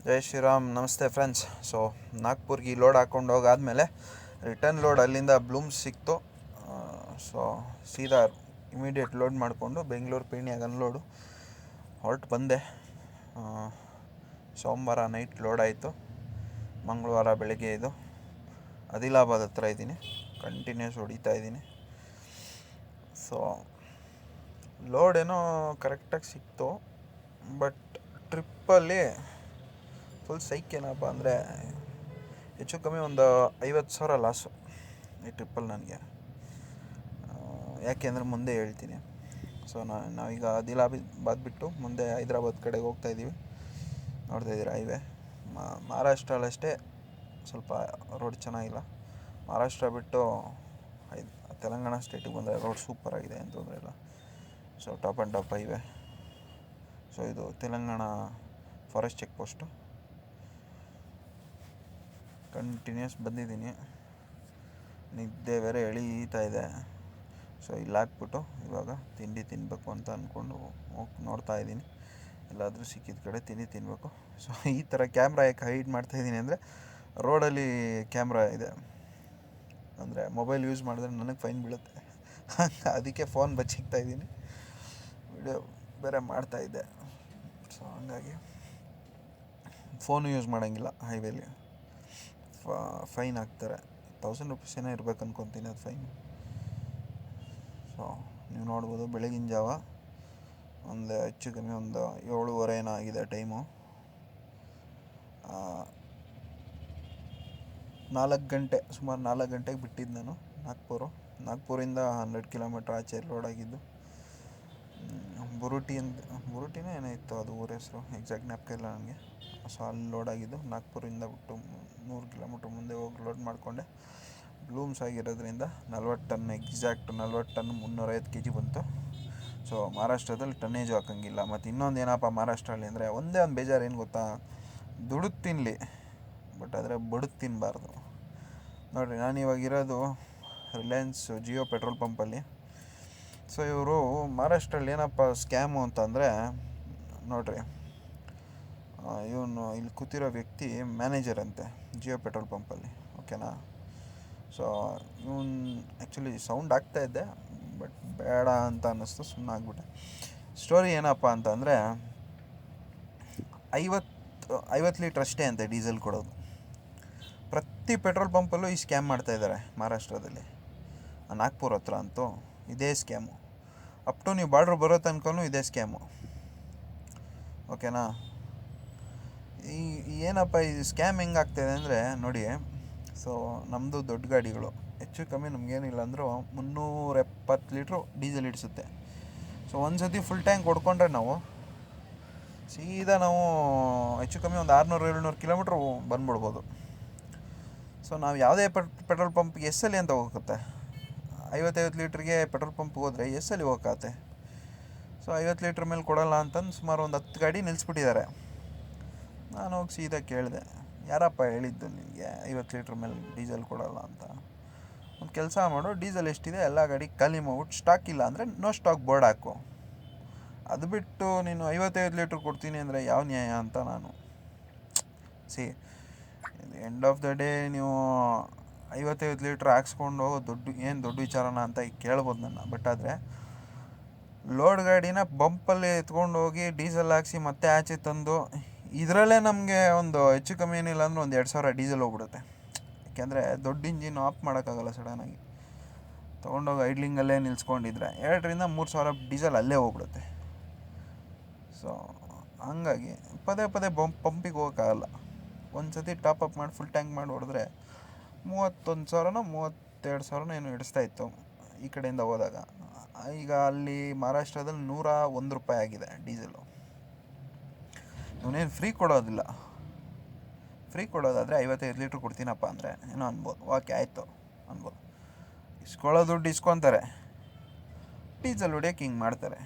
ಜೈ ಶ್ರೀರಾಮ್. ನಮಸ್ತೆ friends. So ನಾಗ್ಪುರ್ಗೆ load ಹಾಕ್ಕೊಂಡು ಹೋಗಾದ್ಮೇಲೆ return load ಅಲ್ಲಿಂದ ಬ್ಲೂಮ್ಸ್ ಸಿಕ್ತು. ಸೊ ಸೀದಾ ಇಮಿಡಿಯೇಟ್ ಲೋಡ್ ಮಾಡಿಕೊಂಡು ಬೆಂಗಳೂರು ಪೀಣ್ಯಾಗ ಅನ್ಲೋಡು ಹೊರಟು ಬಂದೆ. ಸೋಮವಾರ ನೈಟ್ ಲೋಡ್ ಆಯಿತು. ಮಂಗಳವಾರ ಬೆಳಗ್ಗೆ ಇದು ಆದಿಲಾಬಾದ್ ಹತ್ರ ಇದ್ದೀನಿ, ಕಂಟಿನ್ಯೂಸ್ ಹೊಡಿತಾ ಇದ್ದೀನಿ. ಸೊ ಲೋಡ್ ಏನೋ ಕರೆಕ್ಟಾಗಿ ಸಿಕ್ತು, ಬಟ್ ಟ್ರಿಪ್ಪಲ್ಲಿ ಫುಲ್ ಸೈಕ್. ಏನಪ್ಪ ಅಂದರೆ ಹೆಚ್ಚು ಕಮ್ಮಿ ಒಂದು 50,000 ಲಾಸು ಈ ಟ್ರಿಪ್ಪಲ್ಲಿ ನನಗೆ. ಯಾಕೆ ಅಂದರೆ ಮುಂದೆ ಹೇಳ್ತೀನಿ. ಸೊ ನಾವೀಗ ಆದಿಲಾಬಾದ್ ಬಿಟ್ಟು ಮುಂದೆ ಹೈದ್ರಾಬಾದ್ ಕಡೆಗೆ ಹೋಗ್ತಾಯಿದ್ದೀವಿ. ನೋಡ್ತಾಯಿದ್ದೀರಾ ಹೈವೇ. ಮಹಾರಾಷ್ಟ್ರಲ್ಲಷ್ಟೇ ಸ್ವಲ್ಪ ರೋಡ್ ಚೆನ್ನಾಗಿಲ್ಲ. ಮಹಾರಾಷ್ಟ್ರ ಬಿಟ್ಟು ತೆಲಂಗಾಣ ಸ್ಟೇಟಿಗೆ ಬಂದರೆ ರೋಡ್ ಸೂಪರಾಗಿದೆ, ಏನು ತೊಂದರೆ ಇಲ್ಲ. So top and top highway. So ಇದು Telangana forest check post. Continuous ಬಂದಿದ್ದೀನಿ, ನಿದ್ದೆ ಬೇರೆ ಎಳೀತಾ ಇದೆ. ಸೊ ಇಲ್ಲಿ ಹಾಕ್ಬಿಟ್ಟು ಇವಾಗ ತಿಂಡಿ ತಿನ್ನಬೇಕು ಅಂತ ಅಂದ್ಕೊಂಡು ನೋಡ್ತಾ ಇದ್ದೀನಿ. ಎಲ್ಲಾದರೂ ಸಿಕ್ಕಿದ ಕಡೆ ತಿಂಡಿ ತಿನ್ನಬೇಕು. ಸೊ ಈ ಥರ ಕ್ಯಾಮ್ರಾ ಯಾಕೆ ಹೈಡ್ ಮಾಡ್ತಾಯಿದ್ದೀನಿ ಅಂದರೆ, ರೋಡಲ್ಲಿ ಕ್ಯಾಮ್ರಾ ಇದೆ ಅಂದರೆ ಮೊಬೈಲ್ ಯೂಸ್ ಮಾಡಿದ್ರೆ ನನಗೆ ಫೈನ್ ಬೀಳುತ್ತೆ. ಅದಕ್ಕೆ ಫೋನ್ ಬಚ್ಚಿಕ್ತಾಯಿದ್ದೀನಿ, ವಿಡಿಯೋ ಬೇರೆ ಮಾಡ್ತಾಯಿದ್ದೆ. ಸೊ ಹಂಗಾಗಿ ಫೋನು ಯೂಸ್ ಮಾಡೋಂಗಿಲ್ಲ ಹೈವೇಲಿ. ಫೈನ್ ಹಾಕ್ತಾರೆ. 1000 ರೂಪೀಸ್ ಏನೋ ಇರ್ಬೇಕು ಅನ್ಕೊತೀನಿ ಅದು ಫೈನು. ಸೊ ನೀವು ನೋಡ್ಬೋದು, ಬೆಳಗಿನ ಜಾವ ಒಂದು ಹೆಚ್ಚು ಕಮ್ಮಿ ಒಂದು 7:30 ಏನೋ ಆಗಿದೆ ಟೈಮು. 4 ಗಂಟೆ, ಸುಮಾರು 4 ಗಂಟೆಗೆ ಬಿಟ್ಟಿದ್ದು ನಾನು ನಾಗ್ಪುರಿಂದ 100 ಕಿಲೋಮೀಟ್ರ್ ಆಚೆ ಲೋಡ್ ಆಗಿದ್ದು. ಬುರುಟಿನೇ ಏನೋ ಇತ್ತು ಅದು ಊರ ಹೆಸರು, ಎಕ್ಸಾಕ್ಟ್ ಜ್ಞಾಪಕ ಇಲ್ಲ ನನಗೆ. ಸೊ ಅಲ್ಲಿ ಲೋಡ್ ಆಗಿದ್ದು. ನಾಗ್ಪುರಿಂದ ಬಿಟ್ಟು 100 ಕಿಲೋಮೀಟ್ರ್ ಮುಂದೆ ಹೋಗಿ ಲೋಡ್ ಮಾಡಿಕೊಂಡೆ. ಬ್ಲೂಮ್ಸ್ ಆಗಿರೋದ್ರಿಂದ 40 ಟನ್, ಎಕ್ಸಾಕ್ಟ್ 40 ಟನ್ 350 kg ಬಂತು. ಸೊ ಮಹಾರಾಷ್ಟ್ರದಲ್ಲಿ ಟನ್ನೇಜು ಹಾಕೋಂಗಿಲ್ಲ. ಮತ್ತು ಇನ್ನೊಂದು ಏನಪ್ಪ ಮಹಾರಾಷ್ಟ್ರಲ್ಲಿ ಅಂದರೆ, ಒಂದೇ ಒಂದು ಬೇಜಾರು ಏನು ಗೊತ್ತಾ, ದುಡಿದು ತಿನ್ನಲಿ ಬಟ್ ಆದರೆ ಬಡುದು ತಿನ್ನಬಾರ್ದು. ನೋಡಿರಿ, ನಾನಿವಾಗಿರೋದು ರಿಲಯನ್ಸ್ ಜಿಯೋ ಪೆಟ್ರೋಲ್ ಪಂಪಲ್ಲಿ. ಸೊ ಇವರು ಮಹಾರಾಷ್ಟ್ರಲ್ಲಿ ಏನಪ್ಪ ಸ್ಕ್ಯಾಮು ಅಂತಂದರೆ, ನೋಡಿರಿ, ಇವನು ಇಲ್ಲಿ ಕೂತಿರೋ ವ್ಯಕ್ತಿ ಮ್ಯಾನೇಜರ್ ಅಂತೆ ಜಿಯೋ ಪೆಟ್ರೋಲ್ ಪಂಪಲ್ಲಿ, ಓಕೆನಾ. ಸೊ ಇವನು ಆ್ಯಕ್ಚುಲಿ ಸೌಂಡ್ ಆಗ್ತಾಯಿದ್ದೆ, ಬಟ್ ಬೇಡ ಅಂತ ಅನ್ನಿಸ್ತು, ಸುಮ್ಮನೆ ಆಗ್ಬಿಟ್ಟೆ. ಸ್ಟೋರಿ ಏನಪ್ಪ ಅಂತಂದರೆ, 50 ಲೀಟ್ರ್ ಅಷ್ಟೇ ಅಂತೆ ಡೀಸೆಲ್ ಕೊಡೋದು. ಪ್ರತಿ ಪೆಟ್ರೋಲ್ ಪಂಪಲ್ಲೂ ಈ ಸ್ಕ್ಯಾಮ್ ಮಾಡ್ತಾಯಿದ್ದಾರೆ ಮಹಾರಾಷ್ಟ್ರದಲ್ಲಿ. ನಾಗ್ಪುರ್ ಹತ್ರ ಅಂತೂ ಇದೇ ಸ್ಕ್ಯಾಮು. ಅಪ್ ಟು ನೀವು ಬಾರ್ಡ್ರ್ ಬರೋ ತನಕನೂ ಇದೇ ಸ್ಕ್ಯಾಮು, ಓಕೆನಾ. ಏನಪ್ಪ ಈ ಸ್ಕ್ಯಾಮ್ ಹೆಂಗಾಗ್ತಾಯಿದೆ ಅಂದರೆ ನೋಡಿ. ಸೊ ನಮ್ಮದು ದೊಡ್ಡ ಗಾಡಿಗಳು, ಹೆಚ್ಚು ಕಮ್ಮಿ ನಮಗೇನಿಲ್ಲ ಅಂದರೂ 370 ಲೀಟ್ರು ಡೀಸೆಲ್ ಇಡಿಸುತ್ತೆ. ಸೊ ಒಂದು ಸತಿ ಫುಲ್ ಟ್ಯಾಂಕ್ ಹೊಡ್ಕೊಂಡ್ರೆ ನಾವು ಸೀದಾ ಹೆಚ್ಚು ಕಮ್ಮಿ ಒಂದು 600-700 ಕಿಲೋಮೀಟ್ರ್ ಬಂದ್ಬಿಡ್ಬೋದು. ಸೊ ನಾವು ಯಾವುದೇ ಪೆಟ್ರೋಲ್ ಪಂಪ್ಗೆ ಎಸ್ಸಲ್ಲಿ ಅಂತ ಹೋಗುತ್ತೆ. 50 ಲೀಟ್ರಿಗೆ ಪೆಟ್ರೋಲ್ ಪಂಪ್ಗೆ ಹೋದರೆ ಎಸ್ಸಲ್ಲಿ ಹೋಗತ್ತೆ. ಸೊ 50 ಲೀಟ್ರ್ ಮೇಲೆ ಕೊಡೋಲ್ಲ ಅಂತಂದು ಸುಮಾರು ಒಂದು 10 ಗಾಡಿ ನಿಲ್ಲಿಸ್ಬಿಟ್ಟಿದ್ದಾರೆ. ನಾನು ಹೋಗಿ ಸೀದಾ ಕೇಳಿದೆ, ಯಾರಪ್ಪ ಹೇಳಿದ್ದು ನಿನಗೆ 50 ಲೀಟ್ರ್ ಮೇಲೆ ಡೀಸೆಲ್ ಕೊಡೋಲ್ಲ ಅಂತ? ಒಂದು ಕೆಲಸ ಮಾಡು, ಡೀಸೆಲ್ ಎಷ್ಟಿದೆ ಎಲ್ಲ ಗಾಡಿ ಖಾಲಿ ಮಾಡ್ಬಿಟ್ಟು ಸ್ಟಾಕ್ ಇಲ್ಲ ಅಂದರೆ ನೋ ಸ್ಟಾಕ್ ಬೋರ್ಡ್ ಹಾಕು. ಅದು ಬಿಟ್ಟು ನೀನು 55 ಲೀಟ್ರ್ ಕೊಡ್ತೀನಿ ಅಂದರೆ ಯಾವ ನ್ಯಾಯ ಅಂತ ನಾನು. ಎಂಡ್ ಆಫ್ ದ ಡೇ ನೀವು 55 ಲೀಟ್ರ್ ಹಾಕ್ಸ್ಕೊಂಡು ಹೋಗೋ ದೊಡ್ಡ ವಿಚಾರನ ಅಂತ ಈಗ ಕೇಳ್ಬೋದು ನನ್ನ. ಬಟ್ ಆದರೆ ಲೋಡ್ ಗಾಡಿನ ಬಂಪಲ್ಲಿ ಎತ್ಕೊಂಡು ಹೋಗಿ ಡೀಸೆಲ್ ಹಾಕ್ಸಿ ಮತ್ತೆ ಆಚೆ ತಂದು, ಇದರಲ್ಲೇ ನಮಗೆ ಒಂದು ಹೆಚ್ಚು ಕಮ್ಮಿ ಏನಿಲ್ಲ ಅಂದರೆ ಒಂದು 2,000 ಡೀಸೆಲ್ ಹೋಗ್ಬಿಡುತ್ತೆ. ಯಾಕೆಂದರೆ ದೊಡ್ಡ ಇಂಜಿನ್ ಆಫ್ ಮಾಡೋಕ್ಕಾಗಲ್ಲ ಸಡನ್ನಾಗಿ. ತೊಗೊಂಡೋಗಿ ಐಡ್ಲಿಂಗಲ್ಲೇ ನಿಲ್ಸ್ಕೊಂಡಿದ್ರೆ 2,000-3,000 ಡೀಸೆಲ್ ಅಲ್ಲೇ ಹೋಗ್ಬಿಡುತ್ತೆ. ಸೊ ಹಂಗಾಗಿ ಪದೇ ಪಂಪಿಗೆ ಹೋಗೋಕ್ಕಾಗಲ್ಲ. ಒಂದು ಸತಿ ಟಾಪಪ್ ಮಾಡಿ ಫುಲ್ ಟ್ಯಾಂಕ್ ಮಾಡಿ ಹೊಡೆದ್ರೆ 31,000-32,000 ಏನು ಹಿಡಿಸ್ತಾಯಿತ್ತು ಈ ಕಡೆಯಿಂದ ಹೋದಾಗ. ಈಗ ಅಲ್ಲಿ ಮಹಾರಾಷ್ಟ್ರದಲ್ಲಿ 101 ರೂಪಾಯಿ ಆಗಿದೆ ಡೀಸೆಲು. ಇವನೇನು ಫ್ರೀ ಕೊಡೋದಿಲ್ಲ. ಫ್ರೀ ಕೊಡೋದಾದರೆ 55 ಲೀಟ್ರ್ ಕೊಡ್ತೀನಪ್ಪ ಅಂದರೆ ಏನೋ ಅನ್ಬೋದು, ಓಕೆ ಆಯಿತು ಅನ್ಬೋದು. ಇಸ್ಕೊಳ್ಳೋ ದುಡ್ಡು ಇಸ್ಕೊತಾರೆ, ಡೀಸೆಲ್ ಹೊಡಿಯೋಕೆ ಹಿಂಗೆ ಮಾಡ್ತಾರೆ.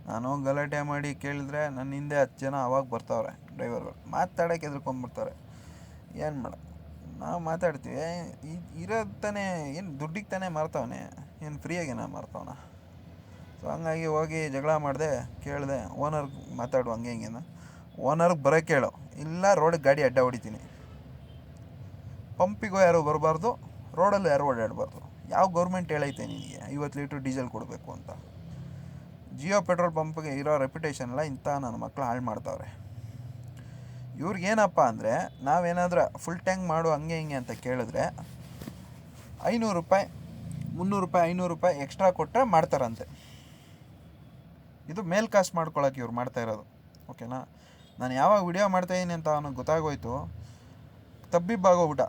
ನಾನು ಗಲಾಟೆ ಮಾಡಿ ಕೇಳಿದ್ರೆ ನನ್ನ ಹಿಂದೆ 10 ಜನ ಅವಾಗ ಬರ್ತಾವ್ರೆ ಡ್ರೈವರ್ಗಳು, ಮಾತಾಡೋಕ್ಕೆ ಎದ್ರುಕೊಂಡ್ಬಿಡ್ತಾರೆ. ಏನು ಮಾಡ, ನಾವು ಮಾತಾಡ್ತೀವಿ, ಇರೋದು ತಾನೇ, ಏನು ದುಡ್ಡಿಗೆ ತಾನೇ ಮಾರ್ತವನೆ, ಏನು ಫ್ರೀಯಾಗೇನ ಮಾರ್ತವನ. ಸೊ ಹಂಗಾಗಿ ಹೋಗಿ ಜಗಳ ಮಾಡಿದೆ, ಕೇಳಿದೆ, ಓನರ್ ಮಾತಾಡು ಹಂಗೆ ಹಿಂಗೆನ. ಓನರ್ಗೆ ಬರೋಕ್ಕೆ ಹೇಳು, ಇಲ್ಲ ರೋಡಿಗೆ ಗಾಡಿ ಅಡ್ಡ ಹೊಡಿತೀನಿ. ಪಂಪಿಗೂ ಯಾರು ಬರಬಾರ್ದು, ರೋಡಲ್ಲೂ ಯಾರು ಓಡಾಡಬಾರ್ದು. ಯಾವ ಗೌರ್ಮೆಂಟ್ ಹೇಳೈತೆ ನಿನಗೆ 50 ಲೀಟ್ರ್ ಡೀಸೆಲ್ ಕೊಡಬೇಕು ಅಂತ? ಜಿಯೋ ಪೆಟ್ರೋಲ್ ಪಂಪ್ಗೆ ಇರೋ ರೆಪ್ಯುಟೇಷನ್ ಎಲ್ಲ ಇಂಥ ನನ್ನ ಮಕ್ಕಳು ಹಾಳು ಮಾಡ್ತಾವ್ರೆ. ಇವ್ರಿಗೇನಪ್ಪ ಅಂದರೆ, ನಾವೇನಾದ್ರೂ ಫುಲ್ ಟ್ಯಾಂಕ್ ಮಾಡು ಹಂಗೆ ಹಿಂಗೆ ಅಂತ ಕೇಳಿದ್ರೆ 500 ರೂಪಾಯಿ 300 ರೂಪಾಯಿ 500 ರೂಪಾಯಿ ಎಕ್ಸ್ಟ್ರಾ ಕೊಟ್ಟರೆ ಮಾಡ್ತಾರಂತೆ. ಇದು ಮೇಲ್ ಕಾಸ್ಟ್ ಮಾಡ್ಕೊಳಕ್ಕೆ ಇವ್ರು ಮಾಡ್ತಾ ಇರೋದು. ಓಕೆನಾ? ನಾನು ಯಾವಾಗ ವಿಡಿಯೋ ಮಾಡ್ತಾಯಿದ್ದೀನಿ ಅಂತ ಅವನಿಗೆ ಗೊತ್ತಾಗೋಯ್ತು, ತಬ್ಬಿಬ್ಬಾಗೋಗ್ಬಿಟ್ಟ.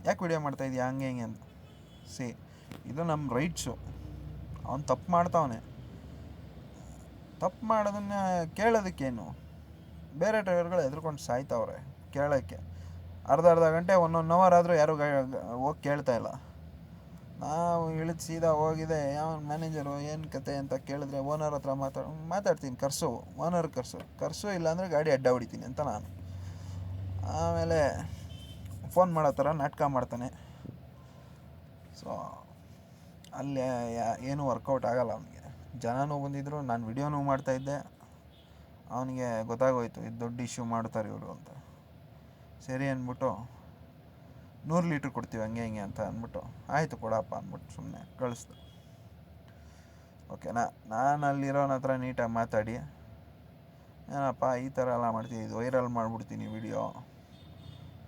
ಯಾಕೆ ವಿಡಿಯೋ ಮಾಡ್ತಾಯಿದ್ದೀಯ ಹಂಗೆ ಹಿಂಗೆ ಅಂತ. ಇದು ನಮ್ಮ ರೈಟ್ಸು. ಅವ್ನು ತಪ್ಪು ಮಾಡ್ತಾವನೆ. ತಪ್ಪು ಮಾಡೋದನ್ನ ಕೇಳೋದಕ್ಕೇನು? ಬೇರೆ ಡ್ರೈವರ್ಗಳು ಎದ್ರುಕೊಂಡು ಸಾಯ್ತಾವ್ರೆ ಕೇಳೋಕ್ಕೆ. ಅರ್ಧ ಗಂಟೆ 1 ಅವರ್ ಆದರೂ ಯಾರೂ ಹೋಗಿ ಕೇಳ್ತಾಯಿಲ್ಲ. ನಾವು ಇಳಿದು ಸೀದಾ ಹೋಗಿದೆ ಯಾವ ಮ್ಯಾನೇಜರು ಏನು ಕತೆ ಅಂತ ಕೇಳಿದ್ರೆ ಓನರ್ ಹತ್ರ ಮಾತಾಡ್ತೀನಿ, ಓನರ್ ಕರ್ಸು ಇಲ್ಲಾಂದರೆ ಗಾಡಿ ಅಡ್ಡ ಹೊಡಿತೀನಿ ಅಂತ ನಾನು. ಆಮೇಲೆ ಫೋನ್ ಮಾಡೋ ಥರ ನಾಟಕ ಮಾಡ್ತಾನೆ. ಸೊ ಅಲ್ಲಿ ಏನೂ ವರ್ಕೌಟ್ ಆಗೋಲ್ಲ ಅವನಿಗೆ. ಜನನೂ ಬಂದಿದ್ದರು, ನಾನು ವಿಡಿಯೋನೂ ಮಾಡ್ತಾಯಿದ್ದೆ. ಅವನಿಗೆ ಗೊತ್ತಾಗೋಯ್ತು ಇದು ದೊಡ್ಡ ಇಶ್ಯೂ ಮಾಡ್ತಾರೆ ಇವರು ಅಂತ. ಸರಿ ಅಂದ್ಬಿಟ್ಟು 100 ಲೀಟ್ರ್ ಕೊಡ್ತೀವಿ ಹಂಗೆ ಹಿಂಗೆ ಅಂತ ಅಂದ್ಬಿಟ್ಟು, ಆಯಿತು ಕೊಡಪ್ಪ ಅಂದ್ಬಿಟ್ಟು ಸುಮ್ಮನೆ ಕಳಿಸ್ದೆ. ಓಕೆನಾ? ನಾನು ಅಲ್ಲಿರೋನ ಹತ್ರ ನೀಟಾಗಿ ಮಾತಾಡಿ, ಏನಪ್ಪ ಈ ಥರ ಎಲ್ಲ ಮಾಡ್ತೀವಿ, ಇದು ವೈರಲ್ ಮಾಡಿಬಿಡ್ತೀನಿ ವಿಡಿಯೋ,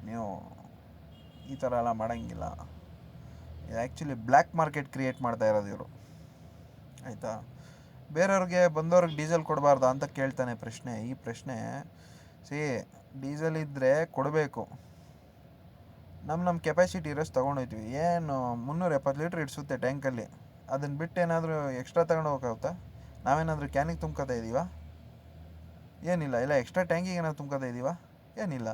ನೀವು ಈ ಥರ ಎಲ್ಲ ಮಾಡೋಂಗಿಲ್ಲ. ಇದು ಆ್ಯಕ್ಚುಲಿ ಬ್ಲ್ಯಾಕ್ ಮಾರ್ಕೆಟ್ ಕ್ರಿಯೇಟ್ ಮಾಡ್ತಾ ಇರೋದು ಇವರು. ಆಯಿತಾ? ಬೇರೆಯವ್ರಿಗೆ ಬಂದವ್ರಿಗೆ ಡೀಸೆಲ್ ಕೊಡಬಾರ್ದು ಅಂತ ಕೇಳ್ತಾನೆ ಪ್ರಶ್ನೆ. ಈ ಪ್ರಶ್ನೆ ಡೀಸೆಲ್ ಇದ್ದರೆ ಕೊಡಬೇಕು. ನಮ್ಮ ಕೆಪಾಸಿಟಿ ಇರೋಷ್ಟು ತೊಗೊಂಡೋಗ್ತೀವಿ. ಏನು 370 ಲೀಟ್ರ್ ಇಡಿಸುತ್ತೆ ಟ್ಯಾಂಕಲ್ಲಿ, ಅದನ್ನು ಬಿಟ್ಟು ಏನಾದರೂ ಎಕ್ಸ್ಟ್ರಾ ತಗೊಂಡು ಹೋಗೋಕ್ಕಾಗುತ್ತಾ? ನಾವೇನಾದರೂ ಕ್ಯಾನಿಗೆ ತುಂಬ್ಕೊತಾ ಇದ್ದೀವ? ಏನಿಲ್ಲ. ಇಲ್ಲ ಎಕ್ಸ್ಟ್ರಾ ಟ್ಯಾಂಕಿಗೆ ಏನಾದ್ರು ತುಂಬ್ಕೊತಾ ಇದ್ದೀವ? ಏನಿಲ್ಲ.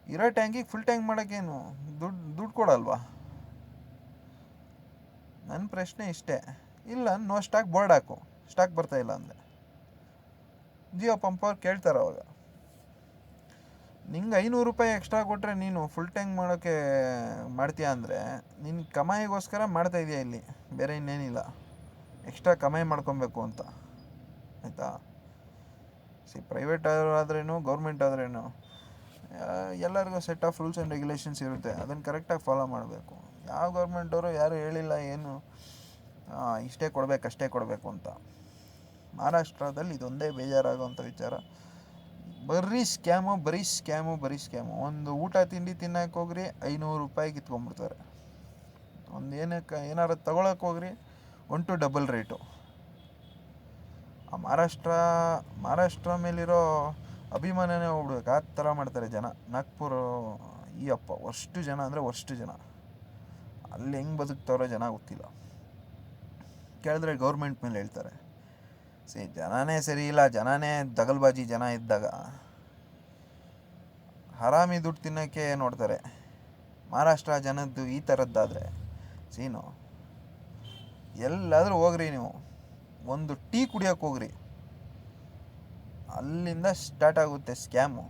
ಇರೋ ಟ್ಯಾಂಕಿಗೆ ಫುಲ್ ಟ್ಯಾಂಕ್ ಮಾಡೋಕ್ಕೇನು ದುಡ್ಡು ಕೊಡಲ್ವಾ? ನನ್ನ ಪ್ರಶ್ನೆ ಇಷ್ಟೇ. ಇಲ್ಲ ನೋ ಸ್ಟಾಕ್ ಬೋರ್ಡ್ ಹಾಕು, ಸ್ಟಾಕ್ ಬರ್ತಾಯಿಲ್ಲ ಅಂದರೆ ಜಿಯೋ ಪಂಪವ್ರು ಕೇಳ್ತಾರೆ. ಅವಾಗ ನಿಂಗೆ 500 ರೂಪಾಯಿ ಎಕ್ಸ್ಟ್ರಾ ಕೊಟ್ಟರೆ ನೀನು ಫುಲ್ ಟ್ಯಾಂಕ್ ಮಾಡೋಕ್ಕೆ ಮಾಡ್ತೀಯ ಅಂದರೆ ನಿನ್ನ ಕಮಾಯಿಗೋಸ್ಕರ ಮಾಡ್ತಾಯಿದ್ಯಾ ಇಲ್ಲಿ, ಬೇರೆ ಇನ್ನೇನಿಲ್ಲ. ಎಕ್ಸ್ಟ್ರಾ ಕಮಾಯಿ ಮಾಡ್ಕೊಬೇಕು ಅಂತ. ಆಯಿತಾ? ಪ್ರೈವೇಟ್ ಆದ್ರೇನು ಗೌರ್ಮೆಂಟ್ ಆದ್ರೇನು ಎಲ್ಲರಿಗೂ set of rules and regulations ಇರುತ್ತೆ. ಅದನ್ನು ಕರೆಕ್ಟಾಗಿ ಫಾಲೋ ಮಾಡಬೇಕು. ಯಾವ ಗೌರ್ಮೆಂಟವರು ಯಾರೂ ಹೇಳಿಲ್ಲ ಏನು ಇಷ್ಟೇ ಕೊಡಬೇಕು ಅಷ್ಟೇ ಕೊಡಬೇಕು ಅಂತ. ಮಹಾರಾಷ್ಟ್ರದಲ್ಲಿ ಇದೊಂದೇ ಬೇಜಾರಾಗೋವಂಥ ವಿಚಾರ. ಬರೀ ಸ್ಕ್ಯಾಮು. ಒಂದು ಊಟ ತಿಂಡಿ ತಿನ್ನೋಕೆ ಹೋಗ್ರಿ 500 ರೂಪಾಯಿ ಕಿತ್ಕೊಂಡ್ಬಿಡ್ತಾರೆ. ಒಂದು ಏನಾರು ತಗೊಳಕ್ಕೆ ಹೋಗ್ರಿ 1 to ಡಬಲ್ ರೇಟು. ಆ ಮಹಾರಾಷ್ಟ್ರ ಮೇಲಿರೋ ಅಭಿಮಾನನೇ ಹೋಗ್ಬಿಡ್ಬೇಕು, ಆ ಥರ ಮಾಡ್ತಾರೆ ಜನ. ನಾಗ್ಪುರ ವರ್ಷ್ಟು ಜನ ಅಂದರೆ ವರ್ಷ್ಟು ಜನ. ಅಲ್ಲಿ ಹೆಂಗೆ ಬದುಕ್ತಾರೋ ಜನ ಗೊತ್ತಿಲ್ಲ. ಕೇಳಿದ್ರೆ ಗೌರ್ಮೆಂಟ್ ಮೇಲೆ ಹೇಳ್ತಾರೆ. ಜನನೇ ಸರಿ ಇಲ್ಲ, ಜನನೇ ದಗಲ್ಬಾಜಿ ಜನ ಇದ್ದಾಗ ಹರಾಮಿ ದುಡ್ಡು ತಿನ್ನೋಕ್ಕೆ ನೋಡ್ತಾರೆ. ಮಹಾರಾಷ್ಟ್ರ ಜನದ್ದು ಈ ಥರದ್ದಾದರೆ ಎಲ್ಲಾದರೂ ಹೋಗ್ರಿ, ನೀವು ಒಂದು ಟೀ ಕುಡಿಯೋಕ್ಕೆ ಹೋಗ್ರಿ, ಅಲ್ಲಿಂದ ಸ್ಟಾರ್ಟ್ ಆಗುತ್ತೆ ಸ್ಕ್ಯಾಮು.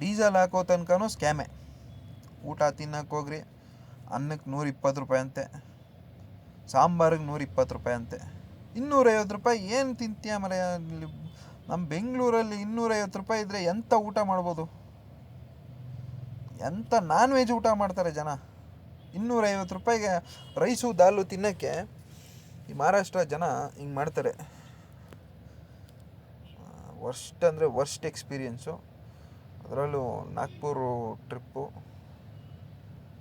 ಡೀಸೆಲ್ ಹಾಕೋ ತನಕನೂ ಸ್ಕ್ಯಾಮೇ. ಊಟ ತಿನ್ನೋಕ್ಕೆ ಹೋಗ್ರಿ, ಅನ್ನಕ್ಕೆ 120 ರೂಪಾಯಿ ಅಂತೆ, ಸಾಂಬಾರಿಗೆ 120 ರೂಪಾಯಿ ಅಂತೆ. 250 ರೂಪಾಯಿ ಏನು ತಿಂತೀಯ ಮರ? ನಮ್ಮ ಬೆಂಗಳೂರಲ್ಲಿ 250 ರೂಪಾಯಿ ಇದ್ದರೆ ಎಂಥ ಊಟ ಮಾಡ್ಬೋದು? ಎಂಥ ನಾನ್ ವೆಜ್ ಊಟ ಮಾಡ್ತಾರೆ ಜನ. 250 ರೂಪಾಯಿಗೆ ರೈಸು ದಾಲು ತಿನ್ನೋಕ್ಕೆ ಈ ಮಹಾರಾಷ್ಟ್ರ ಜನ ಹಿಂಗೆ ಮಾಡ್ತಾರೆ. ವರ್ಸ್ಟ್ ಅಂದರೆ ವರ್ಸ್ಟ್ ಎಕ್ಸ್ಪೀರಿಯೆನ್ಸು. ಅದರಲ್ಲೂ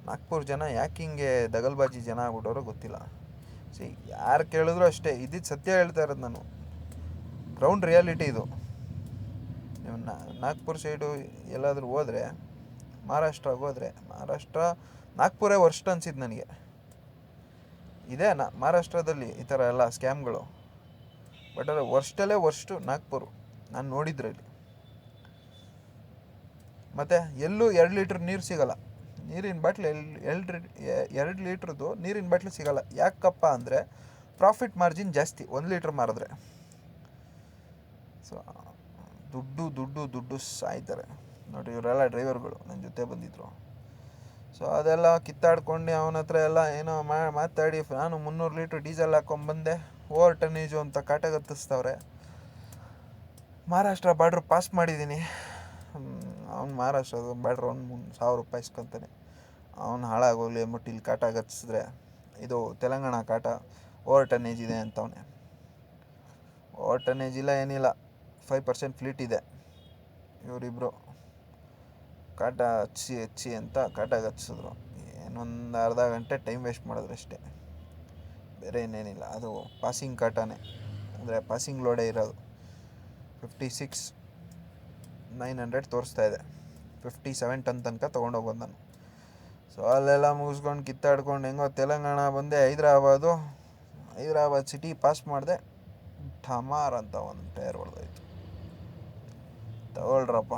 ನಾಗ್ಪುರ್ ಜನ ಯಾಕೆ ಹಿಂಗೆ ದಗಲ್ಬಾಜಿ ಜನ ಆಗ್ಬಿಟ್ಟವ್ರೋ ಗೊತ್ತಿಲ್ಲ. ಯಾರು ಕೇಳಿದ್ರು ಅಷ್ಟೇ, ಇದ್ದಿದ್ದು ಸತ್ಯ ಹೇಳ್ತಾ ಇರೋದು ನಾನು. ಗ್ರೌಂಡ್ ರಿಯಾಲಿಟಿ ಇದು. ನೀವು ನಾಗ್ಪುರ್ ಸೈಡು ಎಲ್ಲಾದರೂ ಹೋದರೆ, ಮಹಾರಾಷ್ಟ್ರಗೆ ಹೋದರೆ, ನಾಗ್ಪುರೇ ವರ್ಸ್ಟ್ ಅನ್ಸಿದ್ದು ನನಗೆ. ಇದೆ ಮಹಾರಾಷ್ಟ್ರದಲ್ಲಿ ಈ ಥರ ಎಲ್ಲ ಸ್ಕ್ಯಾಮ್ಗಳು. ಬಟ್ ಅದು ವರ್ಸ್ಟಲ್ಲೇ ವರ್ಸ್ಟು ನಾಗ್ಪುರ್ ನಾನು ನೋಡಿದ್ರಲ್ಲಿ. ಮತ್ತು ಎಲ್ಲೂ 2 ಲೀಟ್ರ್ ನೀರು ಸಿಗೋಲ್ಲ. ನೀರಿನ ಬಾಟ್ಲು 2 ಲೀಟ್ರದ್ದು ನೀರಿನ ಬಾಟ್ಲು ಸಿಗೋಲ್ಲ. ಯಾಕಪ್ಪ ಅಂದರೆ ಪ್ರಾಫಿಟ್ ಮಾರ್ಜಿನ್ ಜಾಸ್ತಿ 1 ಲೀಟ್ರ್ ಮಾರಿದ್ರೆ. ಸೊ ದುಡ್ಡು ಸಾಯ್ತಾರೆ ನೋಡಿ. ಇವರೆಲ್ಲ ಡ್ರೈವರ್ಗಳು ನನ್ನ ಜೊತೆ ಬಂದಿದ್ದರು. ಸೊ ಅದೆಲ್ಲ ಕಿತ್ತಾಡ್ಕೊಂಡು ಅವನ ಹತ್ರ ಎಲ್ಲ ಏನೋ ಮಾತಾಡಿ ನಾನು 300 ಲೀಟ್ರ್ ಡೀಸೆಲ್ ಹಾಕ್ಕೊಂಬಂದೆ, ಓವರ್ ಟನ್ನೇಜು ಅಂತ ಕಾಟ ಗತ್ತಿಸ್ತವ್ರೆ. ಮಹಾರಾಷ್ಟ್ರ ಬಾರ್ಡ್ರ್ ಪಾಸ್ ಮಾಡಿದ್ದೀನಿ. ಅವ್ನು ಮಹಾರಾಷ್ಟ್ರದ ಬಾರ್ಡ್ರ್ ಅವ್ನು ₹1,000 ಇಸ್ಕೊತಾನೆ. ಅವ್ನು ಹಾಳಾಗೋಗ್ಲಿ ಅಂದ್ಬಿಟ್ಟು ಇಲ್ಲಿ ಕಾಟ ಗಚ್ಚಿಸಿದ್ರೆ ಇದು ತೆಲಂಗಾಣ ಕಾಟ ಓವರ್ ಟನ್ನೇಜ್ ಇದೆ ಅಂತವನೆ. ಓವರ್ ಟನ್ನೇಜ್ ಇಲ್ಲ ಏನಿಲ್ಲ, 5% ಫ್ಲೀಟ್ ಇದೆ. ಇವರಿಬ್ಬರು ಕಾಟ ಹಚ್ಚಿ ಅಂತ ಕಾಟ ಗಚ್ಚಿಸಿದ್ರು. ಏನೊಂದು ಅರ್ಧ ಗಂಟೆ ಟೈಮ್ ವೇಸ್ಟ್ ಮಾಡಿದ್ರು ಅಷ್ಟೇ, ಬೇರೆ ಇನ್ನೇನಿಲ್ಲ. ಅದು ಪಾಸಿಂಗ್ ಕಾಟನೇ, ಅಂದರೆ ಪಾಸಿಂಗ್ ಲೋಡೇ ಇರೋದು. 56,900 ತೋರಿಸ್ತಾ ಇದೆ. 57 ಟನ್ ತನಕ ತೊಗೊಂಡೋಗೋದು ನಾನು. ಸೊ ಅಲ್ಲೆಲ್ಲ ಮುಗಿಸ್ಕೊಂಡು ಕಿತ್ತಾಡ್ಕೊಂಡು ಹೆಂಗೋ ತೆಲಂಗಾಣ ಬಂದೆ. ಹೈದ್ರಾಬಾದ್ ಸಿಟಿ ಪಾಸ್ ಮಾಡಿದೆ. ಠಮಾರ್ ಅಂತ ಒಂದು ಟೈರ್ ಹೊಡೆದೋಯ್ತು. ತಗೊಳ್ರಪ್ಪ,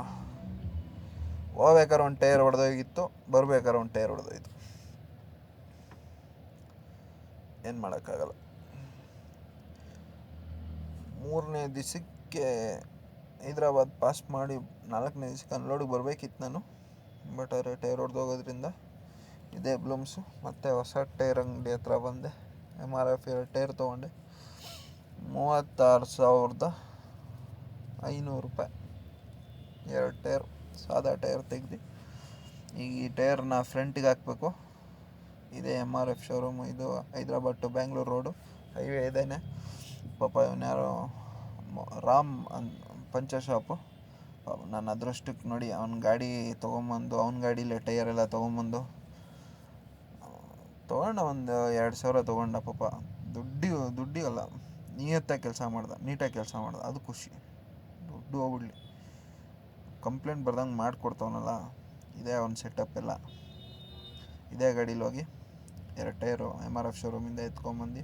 ಹೋಗ್ಬೇಕಾದ್ರೆ ಒಂದು ಟೈರ್ ಹೊಡೆದೋಗಿತ್ತು, ಬರ್ಬೇಕಾದ್ರೆ ಒಂದು ಟೈರ್ ಹೊಡೆದೋಯ್ತು. ಏನು ಮಾಡೋಕ್ಕಾಗಲ್ಲ. 3ನೇ ದಿವಸಕ್ಕೆ ಹೈದ್ರಾಬಾದ್ ಪಾಸ್ ಮಾಡಿ 4ನೇ ದಿವಸಕ್ಕೆ ಅನ್ಲೋಡಿಗೆ ಬರಬೇಕಿತ್ತು ನಾನು. ಬಟ್ ಆದರೆ ಟೈರ್ ಹೊಡೆದೋಗೋದ್ರಿಂದ ಇದೇ ಬ್ಲೂಮ್ಸು. ಮತ್ತು ಹೊಸ ಟೈರ್ ಅಂಗಡಿ ಹತ್ರ ಬಂದೆ. MRF 2 ಟೈರ್ ತೊಗೊಂಡೆ. ₹36,500 2 ಟೈರ್, ಸಾದಾ ಟೈರ್ ತೆಗ್ದು. ಈಗ ಈ ಟೈರ್ನ ಫ್ರಂಟಿಗೆ ಹಾಕಬೇಕು. ಇದೇ MRF ಶೋರೂಮು. ಇದು Hyderabad to Bangalore road highway ಇದೇನೆ. ಪಾಪ ಇವನ್ಯಾರೋ ರಾಮ್ ಪಂಚ ಶಾಪು. ನನ್ನ ಅದೃಷ್ಟಕ್ಕೆ ನೋಡಿ ಅವ್ನ ಗಾಡಿ ತೊಗೊಂಬಂದು, ಅವ್ನ ಗಾಡೀಲೇ ಟೈರೆಲ್ಲ ತೊಗೊಂಬಂದು ತೊಗೊಂಡ. ಒಂದು 2,000 ತೊಗೊಂಡ. ಪಾಪ ದುಡ್ಡಿಗಲ್ಲ, ನೀಟಾಗಿ ಕೆಲಸ ಮಾಡ್ದ. ಅದು ಖುಷಿ. ದುಡ್ಡು ಹೋಗ್ಬಿಡ್ಲಿ, ಕಂಪ್ಲೇಂಟ್ ಬರ್ದಂಗೆ ಮಾಡಿಕೊಡ್ತವನಲ್ಲ. ಇದೇ ಅವ್ನ ಸೆಟಪ್ ಎಲ್ಲ. ಇದೇ ಗಾಡೀಲಿ ಹೋಗಿ 2 ಟೈರು MRF ಶೋರೂಮಿಂದ ಎತ್ಕೊಂಬಂದು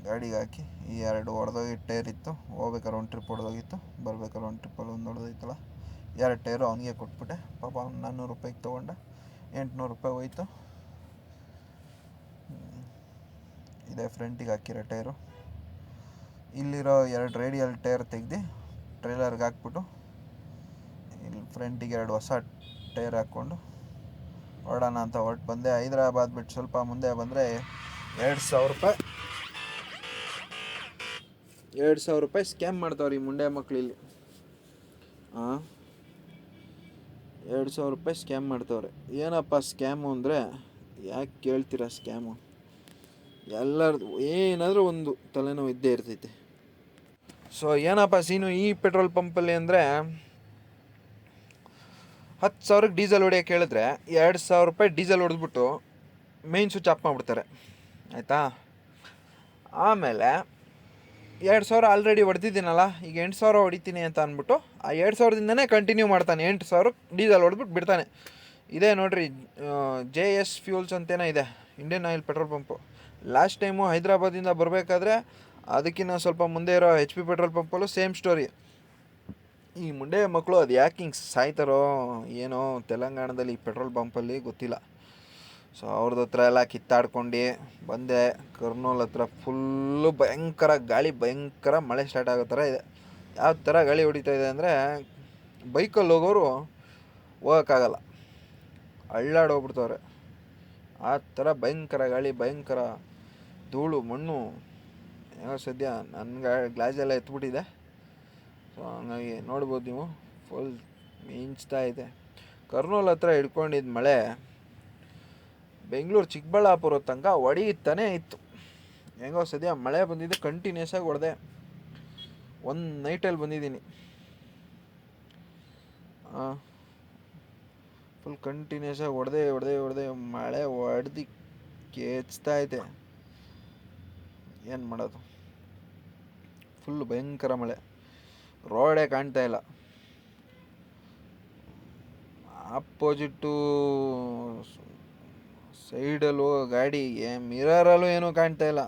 ಗಾಡಿಗೆ ಹಾಕಿ. ಈ 2 ಹೊಡೆದೋಗಿದ್ದ ಟೈರ್ ಇತ್ತು, ಹೋಗ್ಬೇಕಾದ್ರೆ ಒಂದು ಟ್ರಿಪ್ ಹೊಡೆದೋಗಿತ್ತು, ಬರ್ಬೇಕಾದ್ರೆ ಒಂದು ಟ್ರಿಪ್ಪಲ್ಲಿ ಒಂದು ಹೊಡೆದೋಯ್ತಲ್ಲ. 2 ಟೈರು ಅವನಿಗೆ ಕೊಟ್ಬಿಟ್ಟೆ. ಪಾಪ ಅವ್ನು ₹400 ತೊಗೊಂಡ. ₹800 ಹೋಯ್ತು. ಇದೇ ಫ್ರಂಟಿಗೆ ಹಾಕಿರೋ ಟೈರು. ಇಲ್ಲಿರೋ 2 ರೇಡಿಯಲ್ ಟೈರ್ ತೆಗ್ದು ಟ್ರೈಲರ್ಗೆ ಹಾಕ್ಬಿಟ್ಟು ಇಲ್ಲಿ ಫ್ರಂಟಿಗೆ 2 ಹೊಸ ಟೈರ್ ಹಾಕ್ಕೊಂಡು ಹೊರಡೋಣ ಅಂತ ಹೊರಟು ಬಂದೆ. ಹೈದ್ರಾಬಾದ್ ಬಿಟ್ಟು ಸ್ವಲ್ಪ ಮುಂದೆ ಬಂದರೆ ₹2,000 ಸ್ಕ್ಯಾಮ್ ಮಾಡ್ತಾವ್ರಿ ಈ ಮುಂಡೆ ಮಕ್ಳು ಇಲ್ಲಿ. ₹2,000 ಸ್ಕ್ಯಾಮ್ ಮಾಡ್ತವ್ರೆ. ಏನಪ್ಪ ಸ್ಕ್ಯಾಮು ಅಂದರೆ, ಯಾಕೆ ಕೇಳ್ತೀರಾ? ಸ್ಕ್ಯಾಮು ಎಲ್ಲರದು ಏನಾದರೂ ಒಂದು ತಲೆನೋವು ಇದ್ದೇ ಇರ್ತೈತೆ. ಸೊ ಏನಪ್ಪ ಸೀನು ಈ ಪೆಟ್ರೋಲ್ ಪಂಪಲ್ಲಿ ಅಂದರೆ, 10,000ಕ್ಕೆ ಡೀಸೆಲ್ ಹೊಡಿಯೋಕೆ ಹೇಳಿದ್ರೆ ₹2,000 ಡೀಸೆಲ್ ಹೊಡೆದ್ಬಿಟ್ಟು ಮೇಯ್ನ್ ಸ್ವಿಚ್ ಆಫ್ ಮಾಡಿಬಿಡ್ತಾರೆ. ಆಯಿತಾ? ಆಮೇಲೆ 2,000 ಆಲ್ರೆಡಿ ಹೊಡೆದಿದ್ದೀನಲ್ಲ, ಈಗ 8,000 ಹೊಡಿತೀನಿ ಅಂತ ಅಂದ್ಬಿಟ್ಟು ಆ 2,000ದಿಂದನೇ ಕಂಟಿನ್ಯೂ ಮಾಡ್ತಾನೆ. 8,000ಕ್ಕೆ ಡೀಸೆಲ್ ಹೊಡೆದ್ಬಿಟ್ಟು ಬಿಡ್ತಾನೆ. ಇದೇ ನೋಡ್ರಿ, JS ಫ್ಯೂಲ್ಸ್ ಅಂತೇನೋ ಇದೆ, Indian oil petrol pump. Last time ಹೈದ್ರಾಬಾದಿಂದ ಬರಬೇಕಾದ್ರೆ ಅದಕ್ಕಿಂತ ಸ್ವಲ್ಪ ಮುಂದೆ ಇರೋ HP ಪೆಟ್ರೋಲ್ ಪಂಪಲ್ಲೂ ಸೇಮ್ ಸ್ಟೋರಿ. ಈ ಮುಂಡೆ ಮಕ್ಕಳು ಅದು ಯಾಕೆ ಹಿಂಗೆ ಸಾಯ್ತಾರೋ ಏನೋ ತೆಲಂಗಾಣದಲ್ಲಿ ಈ ಪೆಟ್ರೋಲ್ ಪಂಪಲ್ಲಿ ಗೊತ್ತಿಲ್ಲ. ಸೊ ಅವ್ರದ್ದು ಹತ್ರ ಎಲ್ಲ ಕಿತ್ತಾಡ್ಕೊಂಡು ಬಂದೆ. ಕರ್ನೂಲ್ ಹತ್ರ ಫುಲ್ಲು ಭಯಂಕರ ಗಾಳಿ, ಭಯಂಕರ ಮಳೆ ಸ್ಟಾರ್ಟ್ ಆಗೋ ಥರ ಇದೆ. ಯಾವ ಥರ ಗಾಳಿ ಹೊಡಿತಾ ಇದೆ ಅಂದರೆ, ಬೈಕಲ್ಲಿ ಹೋಗೋರು ಹೋಗೋಕ್ಕಾಗಲ್ಲ, ಅಳ್ಳಾಡೋಗ್ಬಿಡ್ತವ್ರೆ. ಆ ಥರ ಭಯಂಕರ ಗಾಳಿ, ಭಯಂಕರ ಧೂಳು ಮಣ್ಣು. ಏನೋ ಸದ್ಯ ನನ್ನ ಗ್ಲಾಸೆಲ್ಲ ಎತ್ಬಿಟ್ಟಿದೆ. ಸೊ ಹಂಗಾಗಿ ನೋಡ್ಬೋದು ನೀವು, ಫುಲ್ ಮಿಂಚ್ತಾ ಇದೆ. ಕರ್ನೂಲ್ ಹತ್ರ ಹಿಡ್ಕೊಂಡಿದ್ದ ಮಳೆ ಬೆಂಗಳೂರು ಚಿಕ್ಕಬಳ್ಳಾಪುರ ತನಕ ಹೊಡೀತಾನೇ ಇತ್ತು. ಹೆಂಗೋ ಸದ್ಯ ಮಳೆ ಬಂದಿದ್ದು ಕಂಟಿನ್ಯೂಸ್ ಆಗಿ ಹೊಡೆದೆ. ಒಂದು ನೈಟಲ್ಲಿ ಬಂದಿದ್ದೀನಿ. ಫುಲ್ ಕಂಟಿನ್ಯೂಸ್ ಆಗಿ ಹೊಡೆದೇ ಮಳೆ ಹೊಡೆದು ಕೆಚ್ತಾ ಐತೆ. ಏನು ಮಾಡೋದು, ಫುಲ್ ಭಯಂಕರ ಮಳೆ. ರೋಡೇ ಕಾಣ್ತಾ ಇಲ್ಲ. ಆಪೋಸಿಟ್ಟು ಸೈಡಲ್ಲೂ ಗಾಡಿ, ಮಿರರಲ್ಲೂ ಏನೂ ಕಾಣ್ತಾ ಇಲ್ಲ.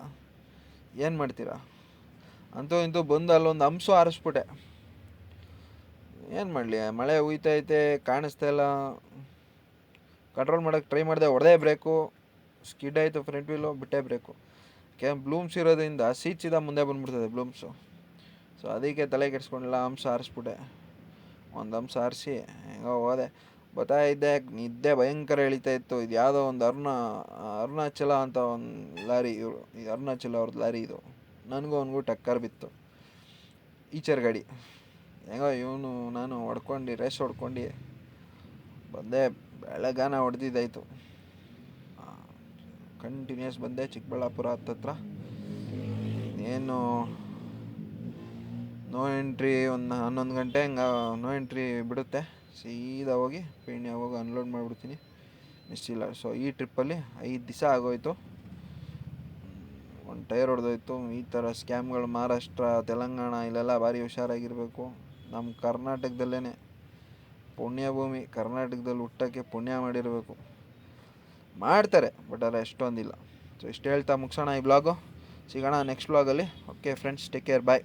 ಏನು ಮಾಡ್ತೀರಾ? ಅಂತೂ ಇಂತೂ ಬಂದು ಅಲ್ಲೊಂದು ಹಂಸು ಹಾರಿಸ್ಬಿಟ್ಟೆ. ಏನು ಮಾಡಲಿ, ಮಳೆ ಹುಯ್ತೈತೆ, ಕಾಣಿಸ್ತಾ ಇಲ್ಲ. ಕಂಟ್ರೋಲ್ ಮಾಡೋಕ್ಕೆ ಟ್ರೈ ಮಾಡಿದೆ, ಹೊಡೆದೇ ಬ್ರೇಕು, ಸ್ಕಿಡ್ ಆಯಿತು ಫ್ರಂಟ್ ವೀಲು, ಬಿಟ್ಟೇ ಬ್ರೇಕು. ಬ್ಲೂಮ್ಸ್ ಇರೋದ್ರಿಂದ ಸೀದಾ ಮುಂದೆ ಬಂದುಬಿಡ್ತದೆ ಬ್ಲೂಮ್ಸು. ಸೊ ಅದಕ್ಕೆ ತಲೆ ಕೆಡಿಸ್ಕೊಂಡಿಲ್ಲ, ಹಂಸ ಹಾರಿಸ್ಬಿಟ್ಟೆ. ಒಂದು ಹಂಸ ಹಾರಿಸಿ ಹೆಂಗೋ ಹೋದೆ. ಬರ್ತಾ ಇದ್ದೆ, ನಿದ್ದೆ ಭಯಂಕರ ಎಳಿತಾ ಇತ್ತು. ಇದು ಯಾವುದೋ ಒಂದು ಅರುಣಾಚಲ ಅಂತ ಒಂದು ಲಾರಿ, ಈ ಅರುಣಾಚಲ ಅವ್ರದ್ದು ಲಾರಿ ಇದು. ನನಗೂ ಅವನಿಗೂ ಟಕ್ಕರ್ ಬಿತ್ತು. ಈಚರ್ ಗಾಡಿ ಹೆಂಗೋ ಇವನು ನಾನು ರೇಸ್ ಹೊಡ್ಕೊಂಡು ಬಂದೆ. ಬೆಳಗಾನ ಹೊಡೆದಿದ್ದಾಯಿತು. ಕಂಟಿನ್ಯೂಸ್ ಬಂದೆ ಚಿಕ್ಕಬಳ್ಳಾಪುರ ಹತ್ತತ್ರ. ಏನು ನೋ ಎಂಟ್ರಿ ಒಂದು 11 ಗಂಟೆ ಹಂಗೆ ನೋ ಎಂಟ್ರಿ ಬಿಡುತ್ತೆ. ಸೀದಾ ಹೋಗಿ ಪೀಣ್ಯ ಹೋಗಿ ಅನ್ಲೋಡ್ ಮಾಡಿಬಿಡ್ತೀನಿ, ಮಿಸ್ ಇಲ್ಲ. ಸೊ ಈ ಟ್ರಿಪ್ಪಲ್ಲಿ 5 ದಿವಸ ಆಗೋಯ್ತು. ಒಂದು ಟೈರ್ ಹೊಡೆದೋಯ್ತು. ಈ ಥರ ಸ್ಕ್ಯಾಮ್ಗಳು ಮಹಾರಾಷ್ಟ್ರ, ತೆಲಂಗಾಣ ಇಲ್ಲೆಲ್ಲ ಭಾರಿ ಹುಷಾರಾಗಿರಬೇಕು. ನಮ್ಮ ಕರ್ನಾಟಕದಲ್ಲೇ ಪುಣ್ಯಭೂಮಿ, ಕರ್ನಾಟಕದಲ್ಲಿ ಹುಟ್ಟೋಕ್ಕೆ ಪುಣ್ಯ ಮಾಡಿರಬೇಕು. ಮಾಡ್ತಾರೆ ಬಟ್ ಆದರೆ ಎಷ್ಟೊಂದಿಲ್ಲ. ಸೊ ಇಷ್ಟು ಹೇಳ್ತಾ ಮುಗಿಸೋಣ ಈ ಬ್ಲಾಗು. ಸಿಗೋಣ ನೆಕ್ಸ್ಟ್ ಬ್ಲಾಗಲ್ಲಿ. ಓಕೆ ಫ್ರೆಂಡ್ಸ್, ಟೇಕ್ ಕೇರ್, ಬಾಯ್.